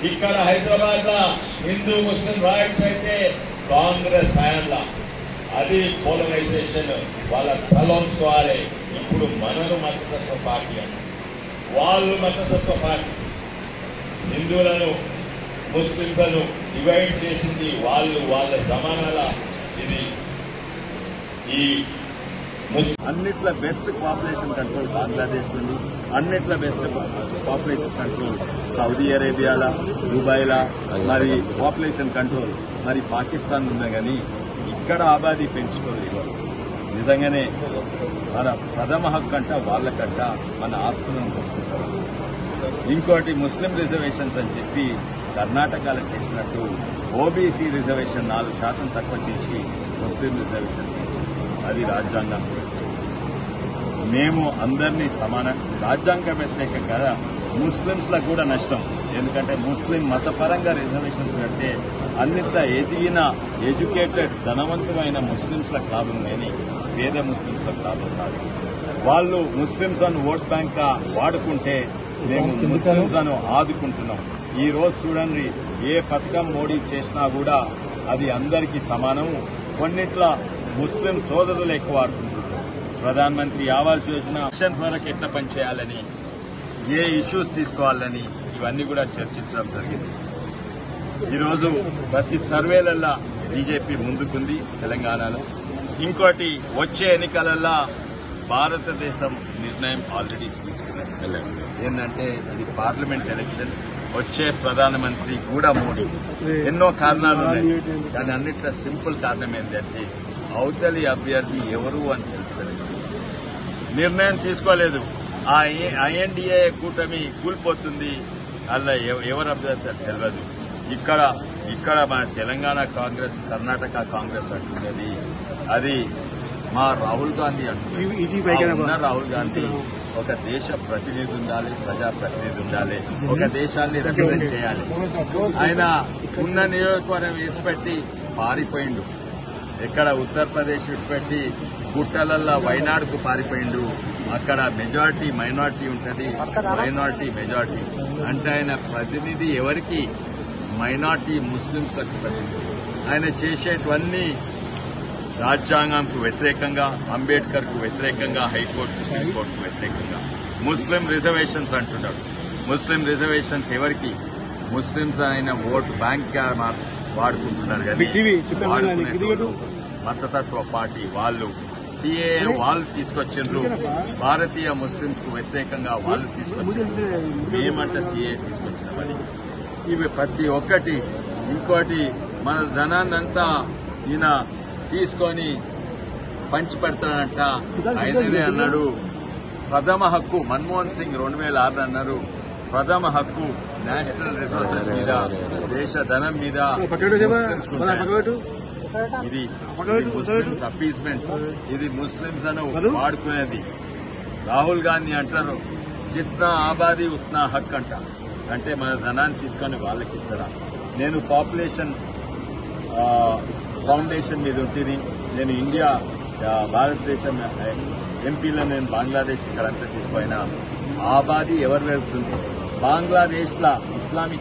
ఇక్కడ హైదరాబాద్ లో హిందూ ముస్లిం రైట్స్ అయితే కాంగ్రెస్ హయాంలో అది పోలరైజేషన్ వాళ్ళ తలంచుకోవాలి. ఇప్పుడు మనను మతతత్వ పార్టీ అని వాళ్ళు మతతత్వ పార్టీ. హిందువులను ముస్లింలను డివైడ్ చేసింది వాళ్ళు. వాళ్ళ జమానాల ఇది ఈ అన్నిట్ల బెస్ట్ పాపులేషన్ కంట్రోల్ బంగ్లాదేశ్ నుండి, అన్నిట్ల బెస్ట్ పాపులేషన్ కంట్రోల్ సౌదీ అరేబియాలా, దుబాయ్లా, మరి పాపులేషన్ కంట్రోల్ మరి పాకిస్తాన్ ఉన్నా కానీ ఇక్కడ ఆబాదీ పెంచుకోలేదు. నిజంగానే మన ప్రథమ హక్కు అంట వాళ్ళకంట మన ఆస్తులను పోషిస్తారు. ఇంకోటి ముస్లిం రిజర్వేషన్స్ అని చెప్పి కర్ణాటకలో చేసినట్టు ఓబీసీ రిజర్వేషన్ 4% తక్కువ చేసి ముస్లిం రిజర్వేషన్ అది రాజ్యాంగం. మేము అందరినీ సమానం. రాజ్యాంగ వ్యతిరేకం కదా, ముస్లింస్లకు కూడా నష్టం. ఎందుకంటే ముస్లిం మతపరంగా రిజర్వేషన్స్ పెడితే అన్నిట్లా ఎదిగిన ఎడ్యుకేటెడ్ ధనవంతమైన ముస్లింస్లకు లాభం కానీ పేద ముస్లింస్లకు లాభం కాదు. వాళ్ళు ముస్లింస్ అని ఓట్ బ్యాంక్ గా వాడుకుంటే మేము ముస్లింస్ అని ఆదుకుంటున్నాం. ఈ రోజు చూడండి, ఏ పథకం మోడీ చేసినా కూడా అది అందరికీ సమానం. కొన్నిట్ల ముస్లిం సోదరులు ఎక్కువ వాడుకుంటున్నారు. ప్రధాన మంత్రి ఆవాస్ యోజన యాక్షన్ వరకు ఎట్లా పనిచేయాలని, ఏ ఇష్యూస్ తీసుకోవాలని ఇవన్నీ కూడా చర్చించడం జరిగింది. ఈరోజు ప్రతి సర్వేలల్లా బీజేపీ ముందుకుంది తెలంగాణలో. ఇంకోటి వచ్చే ఎన్నికలల్లా భారతదేశం నిర్ణయం ఆల్రెడీ తీసుకున్నది. ఏంటంటే ఇది పార్లమెంట్ ఎలక్షన్స్, వచ్చే ప్రధానమంత్రి కూడా మోడీ. ఎన్నో కారణాలు ఉన్నాయి, కానీ అన్నిట్లో సింపుల్ కారణం ఏంటంటే అవతలి అభ్యర్థి ఎవరు అని తెలుస్తలేదు. నిర్ణయం తీసుకోలేదు. ఆ ఐఎన్డీఏ కూటమి కూలిపోతుంది, అలా ఎవరు అభ్యర్థి తెలియదు. ఇక్కడ మన తెలంగాణ కాంగ్రెస్, కర్ణాటక కాంగ్రెస్ అంటున్నది అది మా రాహుల్ గాంధీ అంటున్నారు. రాహుల్ గాంధీ ఒక దేశ ప్రతినిధి ఉండాలి, ప్రజాప్రతినిధి ఉండాలి, ఒక దేశాన్ని రిప్రజెంట్ చేయాలి. ఆయన ఉన్న నియోజకవర్గం విడిచిపెట్టి పారిపోయిండు. ఎక్కడ ఉత్తరప్రదేశ్ విడిచిపెట్టి గుట్టలల్లా వైనాడుకు పారిపోయిండు. అక్కడ మెజారిటీ మైనార్టీ ఉంటుంది, మైనార్టీ మెజారిటీ. అంటే ఆయన ప్రతినిధి ఎవరికి? మైనార్టీ ముస్లింస్లకు ప్రతినిధి. ఆయన చేసేటువన్నీ రాజ్యాంగంకు వ్యతిరేకంగా, అంబేద్కర్ కు వ్యతిరేకంగా, హైకోర్టు సుప్రీంకోర్టుకు వ్యతిరేకంగా. ముస్లిం రిజర్వేషన్స్ అంటున్నాడు. ముస్లిం రిజర్వేషన్స్ ఎవరికి? ముస్లింస్ అయిన ఓటు బ్యాంక్ గా వాడుకుంటున్నారు. కానీ మతతత్వ పార్టీ వాళ్ళు సిఏ వాళ్ళు తీసుకొచ్చిండ్రు. భారతీయ ముస్లింస్ కు వ్యతిరేకంగా వాళ్ళు తీసుకొచ్చిండ్రు. మేమంట సిఏ తీసుకొచ్చినామని. ఇవి ప్రతి ఒక్కటి. ఇంకోటి మన ధనాన్నంతా ఈయన తీసుకొని పంచిపెడతాడంట. ఆయననే అన్నాడు ప్రథమ హక్కు. మన్మోహన్ సింగ్ 2006 అన్నారు ప్రథమ హక్కు నేషనల్ రిసోర్సెస్ మీద, దేశ ధనం మీద ఇది ముస్లింస్ అపీస్మెంట్, ఇది ముస్లింస్ అని వాడుకునేది. రాహుల్ గాంధీ అంటారు జిత్నా ఆబాదీ ఉత్నా హక్ అంట. అంటే మన ధనాన్ని తీసుకొని వాళ్ళకి ఇస్తారా? నేను పాపులేషన్ ఫౌండేషన్ మీద ఉంటుంది. నేను ఇండియా భారతదేశం ఎంపీలో నేను బంగ్లాదేశ్ ఇక్కడంతా తీసుకుపోయినా ఆబాదీ ఎవరు పెరుగుతుంది? బంగ్లాదేశ్ లా ఇస్లామిక్